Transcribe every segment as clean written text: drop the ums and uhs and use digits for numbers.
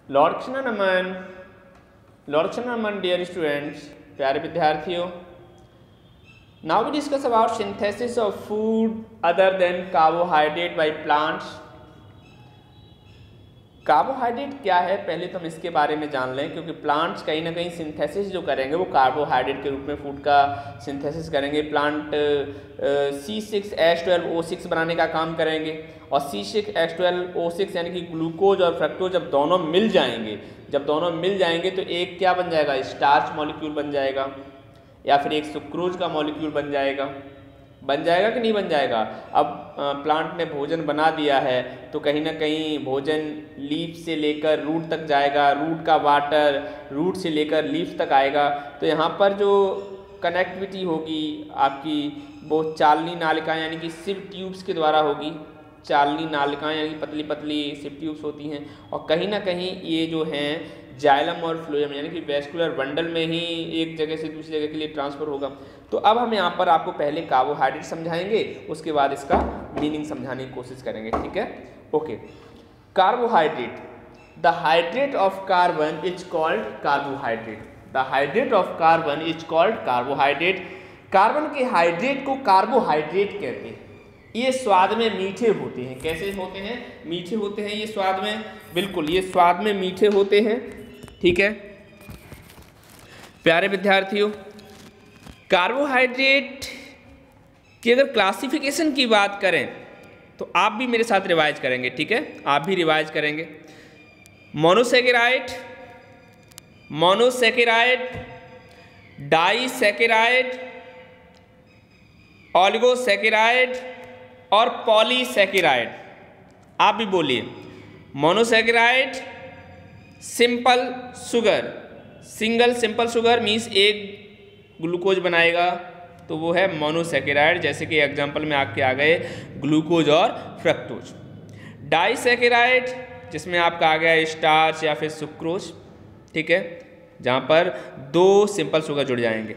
Lord नमन dear students, प्यारे विद्यार्थियों, now we discuss about synthesis of food other than carbohydrate by plants. Carbohydrate क्या है पहले तो हम इसके बारे में जान लें, क्योंकि प्लांट्स कहीं ना कहीं सिंथेसिस जो करेंगे वो कार्बोहाइड्रेट के रूप में फूड का सिंथेसिस करेंगे। प्लांट C6H12O6 बनाने का काम करेंगे और C6H12O6 यानी कि ग्लूकोज और फ्रक्टोज जब दोनों मिल जाएंगे तो एक क्या बन जाएगा, स्टार्च मॉलिक्यूल बन जाएगा या फिर एक सुक्रोज का मॉलिक्यूल बन जाएगा कि नहीं बन जाएगा। अब प्लांट ने भोजन बना दिया है तो कहीं ना कहीं भोजन लीफ से लेकर रूट तक जाएगा, रूट का वाटर रूट से लेकर लीफ तक आएगा। तो यहाँ पर जो कनेक्टिविटी होगी आपकी वो चालनी नालिकाएं यानी कि सिव ट्यूब्स के द्वारा होगी। चालनी नालिकाएं यानी पतली पतली सिव ट्यूब्स होती हैं और कहीं ना कहीं ये जो हैं जाइलम और फ्लोएम यानी कि वेस्कुलर बंडल में ही एक जगह से दूसरी जगह के लिए ट्रांसफ़र होगा। तो अब हम यहाँ पर आपको पहले कार्बोहाइड्रेट समझाएंगे, उसके बाद इसका मीनिंग समझाने की कोशिश करेंगे, ठीक है। Okay, carbohydrate, the hydrate of carbon is called carbohydrate. The hydrate of carbon is called carbohydrate. Carbon के हाइड्रेट को कार्बोहाइड्रेट कहते हैं। ये स्वाद में मीठे होते हैं। कैसे होते हैं? मीठे होते हैं ये स्वाद में, बिल्कुल ये स्वाद में मीठे होते हैं, ठीक है। प्यारे विद्यार्थियों, कार्बोहाइड्रेट की अगर क्लासिफिकेशन की बात करें तो आप भी मेरे साथ रिवाइज करेंगे, ठीक है, आप भी रिवाइज करेंगे। मोनोसेकेराइड, डाइसेकेराइड, ऑलिगोसेकेराइड और पॉलीसेकेराइड। आप भी बोलिए। Monosaccharide simple sugar, single simple sugar means एक ग्लूकोज बनाएगा तो वो है मोनोसेकेराइड, जैसे कि एग्जांपल में आपके आ गए ग्लूकोज और फ्रक्टोज। डाइसेकेराइड जिसमें आपका आ गया स्टार्च या फिर सुक्रोज, ठीक है, जहाँ पर 2 सिंपल शुगर जुड़ जाएंगे।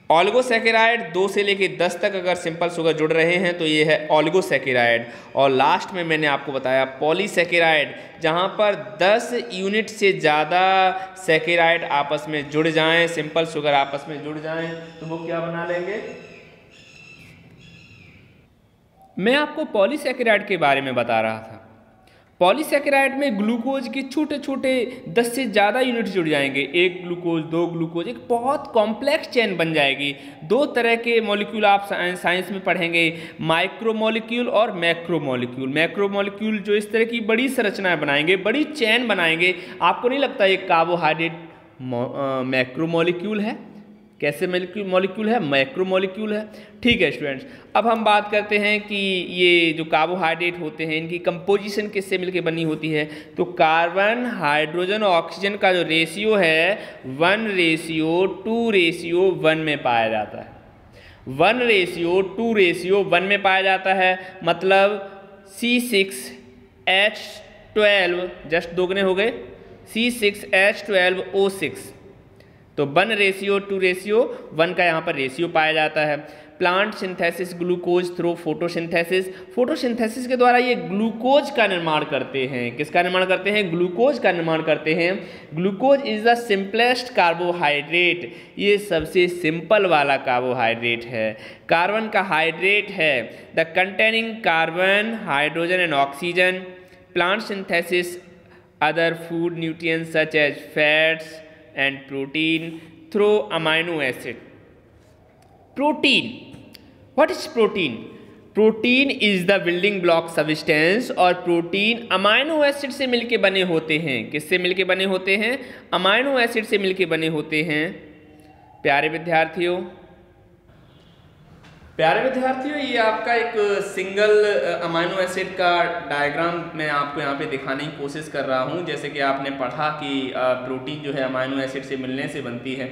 ऑलिगोसेकेराइड 2 से लेके 10 तक अगर सिंपल शुगर जुड़ रहे हैं तो ये है ऑलिगोसेकेराइड। और लास्ट में मैंने आपको बताया पॉलीसेकेराइड, जहाँ पर 10 यूनिट से ज़्यादा सेकेराइड आपस में जुड़ जाएं, सिंपल शुगर आपस में जुड़ जाएं तो वो क्या बना लेंगे। मैं आपको पॉलीसेकेराइड के बारे में बता रहा था। पॉलीसेकेराइड में ग्लूकोज के छोटे छोटे 10 से ज़्यादा यूनिट जुड़ जाएंगे, एक ग्लूकोज 2 ग्लूकोज, एक बहुत कॉम्प्लेक्स चेन बन जाएगी। 2 तरह के मॉलिक्यूल आप साइंस में पढ़ेंगे, माइक्रो मॉलिक्यूल और मैक्रो मॉलिक्यूल। मैक्रो मॉलिक्यूल जो इस तरह की बड़ी संरचनाएं बनाएंगे, बड़ी चेन बनाएंगे। आपको नहीं लगता ये कार्बोहाइड्रेट मैक्रो मॉलिक्यूल है? कैसे मॉलिक्यूल है? मैक्रो मॉलिक्यूल है, ठीक है स्टूडेंट्स। अब हम बात करते हैं कि ये जो कार्बोहाइड्रेट होते हैं इनकी कंपोजिशन किससे मिलकर बनी होती है। तो कार्बन, हाइड्रोजन और ऑक्सीजन का जो रेशियो है 1:2:1 में पाया जाता है। 1:2:1 में पाया जाता है, मतलब C6H12 जस्ट दोगुने हो गए, C6H12O6, तो 1:2:1 का यहाँ पर रेशियो पाया जाता है। Plant synthesis glucose through photosynthesis, photosynthesis के द्वारा ये ग्लूकोज का निर्माण करते हैं। किसका निर्माण करते हैं? ग्लूकोज का निर्माण करते हैं। Glucose is the simplest carbohydrate, ये सबसे सिंपल वाला कार्बोहाइड्रेट है। कार्बन का हाइड्रेट है the containing carbon, hydrogen and oxygen. Plant synthesis other food nutrients such as fats and protein through amino acid. Protein, what is protein? Protein is the building block substance और protein amino acid से मिलके बने होते हैं। किससे मिलके बने होते हैं? अमाइनो एसिड से मिलके बने होते हैं। प्यारे विद्यार्थियों, ये आपका एक सिंगल अमाइनो एसिड का डायग्राम मैं आपको यहाँ पे दिखाने की कोशिश कर रहा हूँ। जैसे कि आपने पढ़ा कि प्रोटीन जो है अमाइनो एसिड से मिलने से बनती है।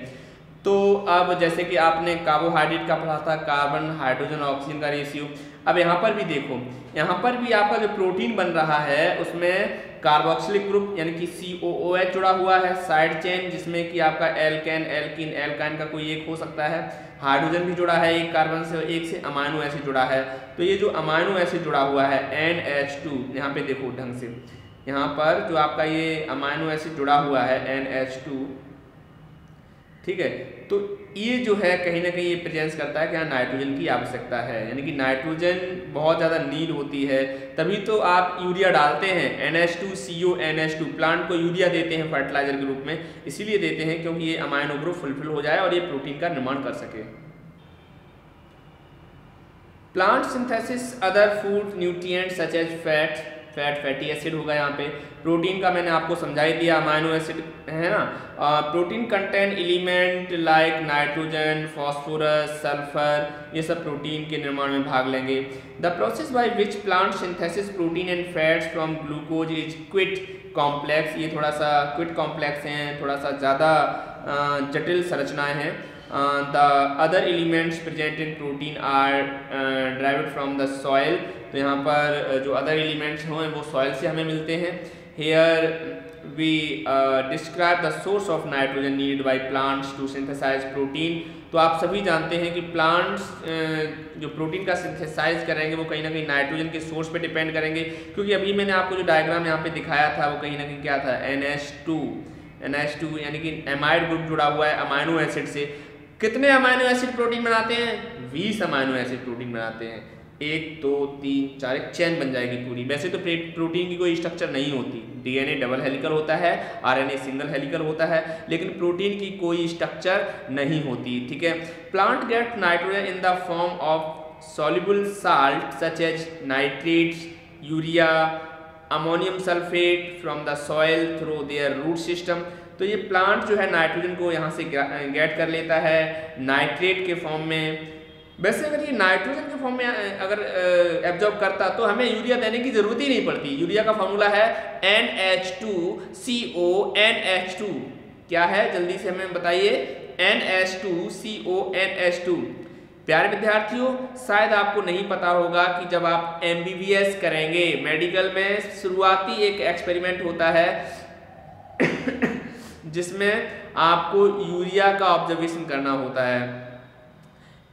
तो अब जैसे कि आपने कार्बोहाइड्रेट का पढ़ा था, कार्बन, हाइड्रोजन, ऑक्सीजन का रेशियो। अब यहाँ पर भी देखो, यहाँ पर भी आपका जो प्रोटीन बन रहा है उसमें कार्बोक्सिलिक ग्रुप यानी कि COOH जुड़ा हुआ है, साइड चेन, जिसमें कि आपका एल्केन, एल्कीन, एल्काइन का कोई एक हो सकता है। हाइड्रोजन भी जुड़ा है एक कार्बन से, एक से अमाइनो एसिड जुड़ा है। तो ये जो अमाइनो एसिड जुड़ा हुआ है NH2, यहाँ पे देखो ढंग से, यहाँ पर जो आपका ये अमाइनो एसिड जुड़ा हुआ है NH2, ठीक है, तो ये जो है कहीं ना कहीं ये प्रेजेंस करता है कि हाँ नाइट्रोजन की आवश्यकता है, यानी कि नाइट्रोजन बहुत ज़्यादा नीड होती है, तभी तो आप यूरिया डालते हैं, NH2CO NH2, प्लांट को यूरिया देते हैं फर्टिलाइजर के रूप में, इसीलिए देते हैं क्योंकि ये अमाइनो ग्रुप फुलफिल हो जाए और ये प्रोटीन का निर्माण कर सके। Plant synthesis other food nutrient such as fatty acid होगा यहाँ पे। प्रोटीन का मैंने आपको समझा ही दिया, अमाइनो एसिड है ना। Protein contain element like nitrogen, phosphorus, sulphur, ये सब प्रोटीन के निर्माण में भाग लेंगे। The process by which plant synthesis protein and fats from glucose is quit complex. ये थोड़ा सा क्विट कॉम्प्लेक्स हैं, थोड़ा सा ज़्यादा जटिल संरचनाएं हैं। The other elements present in protein are derived from the soil. तो यहाँ पर जो अदर एलिमेंट्स हों वो सॉइल से हमें मिलते हैं। Here we describe the source of nitrogen need by plants to synthesize protein. तो आप सभी जानते हैं कि प्लांट्स जो प्रोटीन का सिंथेसाइज करेंगे वो कहीं ना कहीं नाइट्रोजन के सोर्स पे डिपेंड करेंगे, क्योंकि अभी मैंने आपको जो डायग्राम यहाँ पे दिखाया था वो कहीं ना कहीं क्या था, NH2 यानी कि एमाइड ग्रुप जुड़ा हुआ है अमाइनो एसिड से। कितने अमाइनो एसिड प्रोटीन बनाते हैं? 20 अमाइनो एसिड प्रोटीन बनाते हैं। 1 2 3 4 एक चेन बन जाएगी पूरी। वैसे तो प्रोटीन की कोई स्ट्रक्चर नहीं होती, DNA डबल हेलिकल होता है, RNA सिंगल हेलिकल होता है, लेकिन प्रोटीन की कोई स्ट्रक्चर नहीं होती, ठीक है। Plant get nitrogen in the form of soluble salt such as nitrates, urea, ammonium sulphate from the soil through their root system. तो ये प्लांट जो है नाइट्रोजन को यहाँ से गेट कर लेता है नाइट्रेट के फॉर्म में। वैसे अगर ये नाइट्रोजन के फॉर्म में अगर एब्जॉर्ब करता तो हमें यूरिया देने की जरूरत ही नहीं पड़ती। यूरिया का फॉर्मूला है NH2CO NH2। क्या है जल्दी से हमें बताइए? NH2CO NH2। प्यारे विद्यार्थियों, शायद आपको नहीं पता होगा कि जब आप MBBS करेंगे मेडिकल में शुरुआती एक एक्सपेरिमेंट होता है जिसमें आपको यूरिया का ऑब्जर्वेशन करना होता है।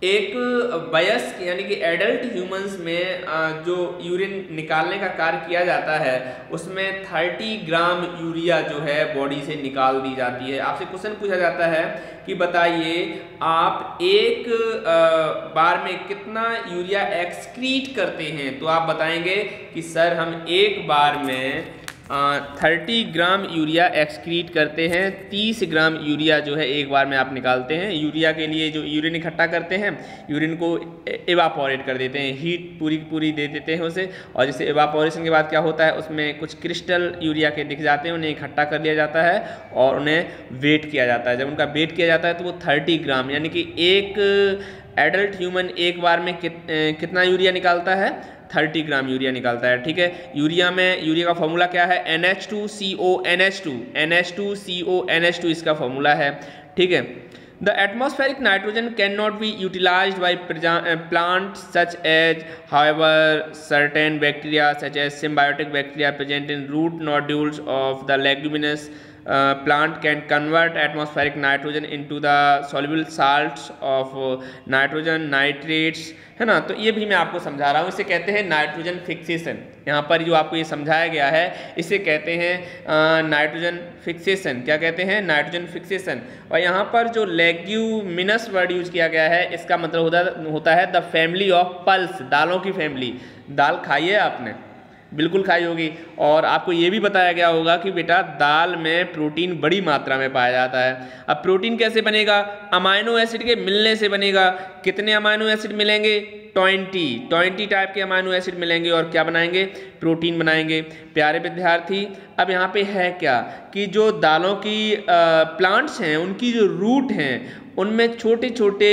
एक वयस्क यानी कि एडल्ट ह्यूमंस में जो यूरिन निकालने का कार्य किया जाता है उसमें 30 ग्राम यूरिया जो है बॉडी से निकाल दी जाती है। आपसे क्वेश्चन पूछा जाता है कि बताइए आप एक बार में कितना यूरिया एक्सक्रीट करते हैं, तो आप बताएंगे कि सर हम एक बार में 30 ग्राम यूरिया एक्सक्रीट करते हैं। 30 ग्राम यूरिया जो है एक बार में आप निकालते हैं। यूरिया के लिए जो यूरिन इकट्ठा करते हैं, यूरिन को एवापोरेट कर देते हैं, हीट पूरी दे देते हैं उसे, और जैसे एवापोरेशन के बाद क्या होता है उसमें कुछ क्रिस्टल यूरिया के दिख जाते हैं, उन्हें इकट्ठा कर लिया जाता है और उन्हें वेट किया जाता है। जब उनका वेट किया जाता है तो वो 30 ग्राम यानी कि एक एडल्ट ह्यूमन एक बार में कितना यूरिया निकालता है? 30 ग्राम यूरिया निकालता है, ठीक है। यूरिया का फॉर्मूला क्या है? NH2CO NH2 इसका फॉर्मूला है, ठीक है। The atmospheric nitrogen can not be utilised by plant such as however certain bacteria such as symbiotic bacteria present in root nodules of the leguminous plant can convert atmospheric nitrogen into the soluble salts of nitrogen nitrates, है ना। तो ये भी मैं आपको समझा रहा हूँ, इसे कहते हैं नाइट्रोजन फिक्सेशन। यहाँ पर जो आपको ये समझाया गया है इसे कहते हैं नाइट्रोजन फिक्सेशन। क्या कहते हैं? Nitrogen fixation. और यहाँ पर जो लेग्यूमिनस वर्ड यूज किया गया है इसका मतलब होता है द फैमिली ऑफ पल्स, दालों की फैमिली। दाल खाई है आपने? बिल्कुल खाई होगी। और आपको ये भी बताया गया होगा कि बेटा दाल में प्रोटीन बड़ी मात्रा में पाया जाता है। अब प्रोटीन कैसे बनेगा? अमाइनो एसिड के मिलने से बनेगा। कितने अमाइनो एसिड मिलेंगे? 20 टाइप के अमाइनो एसिड मिलेंगे और क्या बनाएंगे? प्रोटीन बनाएंगे। प्यारे विद्यार्थी, अब यहाँ पे है क्या कि जो दालों की प्लांट्स हैं उनकी जो रूट हैं उनमें छोटे छोटे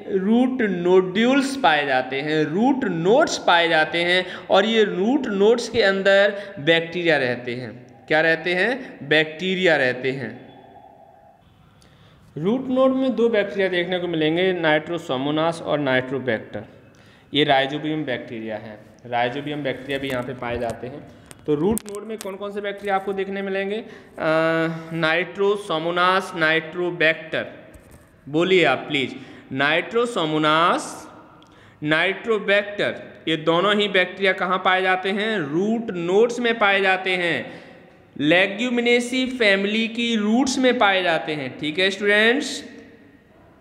रूट नोड्यूल्स पाए जाते हैं, रूट नोड्स पाए जाते हैं, और ये रूट नोड्स के अंदर बैक्टीरिया रहते हैं। क्या रहते हैं? बैक्टीरिया रहते हैं। रूट नोड में 2 बैक्टीरिया देखने को मिलेंगे, नाइट्रोसोमोनास और नाइट्रोबैक्टर। ये राइजोबियम बैक्टीरिया है, राइजोबियम बैक्टीरिया भी यहाँ पे पाए जाते हैं। तो रूट नोड में कौन कौन से बैक्टीरिया आपको देखने मिलेंगे? Nitrosomonas, Nitrobacter. बोलिए आप प्लीज। नाइट्रोसोमोनास, नाइट्रोबैक्टर, ये दोनों ही बैक्टीरिया कहाँ पाए जाते हैं? रूट नोड्स में पाए जाते हैं। लेग्यूमिनेसी फैमिली की रूट्स में पाए जाते हैं। ठीक है स्टूडेंट्स,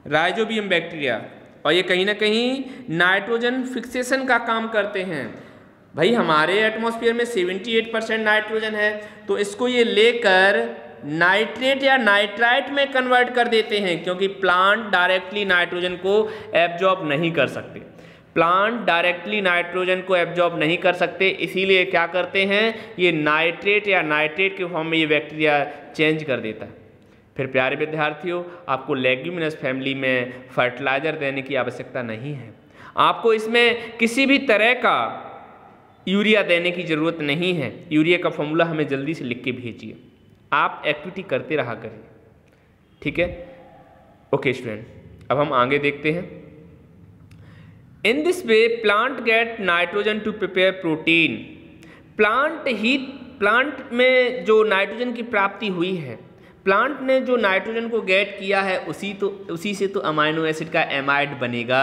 राइजोबियम बैक्टीरिया, और ये कहीं ना कहीं नाइट्रोजन फिक्सेशन का काम करते हैं। भाई हमारे एटमॉस्फेयर में 78% नाइट्रोजन है, तो इसको ये लेकर नाइट्रेट या नाइट्राइट में कन्वर्ट कर देते हैं, क्योंकि प्लांट डायरेक्टली नाइट्रोजन को एब्जॉर्ब नहीं कर सकते। प्लांट डायरेक्टली नाइट्रोजन को एब्जॉर्ब नहीं कर सकते, इसीलिए क्या करते हैं, ये नाइट्रेट या नाइट्रेट के फॉर्म में ये बैक्टीरिया चेंज कर देता है। फिर प्यारे विद्यार्थियों, आपको लेग्यूमिनस फैमिली में फर्टिलाइजर देने की आवश्यकता नहीं है। आपको इसमें किसी भी तरह का यूरिया देने की ज़रूरत नहीं है। यूरिया का फॉर्मूला हमें जल्दी से लिख के भेजिए, आप एक्टिविटी करते रहा करिए। ठीक है, ओके स्टूडेंट, अब हम आगे देखते हैं। In this way plant get nitrogen to prepare protein. Plant में जो नाइट्रोजन की प्राप्ति हुई है, प्लांट ने जो नाइट्रोजन को गेट किया है उसी से तो अमाइनो एसिड का एमाइड बनेगा।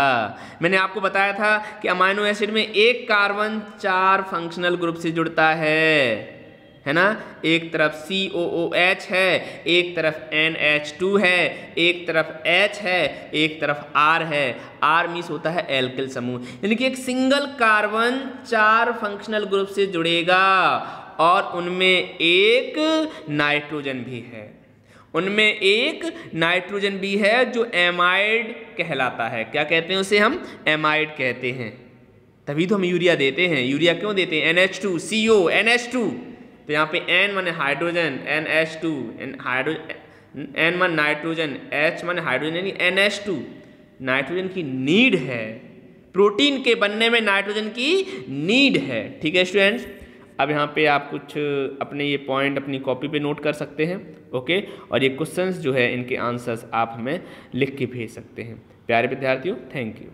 मैंने आपको बताया था कि अमाइनो एसिड में एक कार्बन 4 फंक्शनल ग्रुप से जुड़ता है ना। एक तरफ COOH है, एक तरफ NH2 है, एक तरफ H है, एक तरफ R है। R मीन्स होता है एल्किल समूह, यानी कि एक सिंगल कार्बन 4 फंक्शनल ग्रुप से जुड़ेगा और उनमें एक नाइट्रोजन भी है, जो एमाइड कहलाता है। क्या कहते हैं उसे? हम एमाइड कहते हैं। तभी तो हम यूरिया देते हैं। यूरिया क्यों देते हैं? NH2 CO NH2, तो यहाँ पे N माने हाइड्रोजन, NH2 N मान नाइट्रोजन, H माने हाइड्रोजन, यानी NH2 नाइट्रोजन की नीड है। प्रोटीन के बनने में नाइट्रोजन की नीड है। ठीक है स्टूडेंट्स, अब यहाँ पे आप कुछ अपने ये पॉइंट अपनी कॉपी पे नोट कर सकते हैं। ओके, और ये क्वेश्चंस जो है इनके आंसर्स आप हमें लिख के भेज सकते हैं। प्यारे विद्यार्थियों, थैंक यू।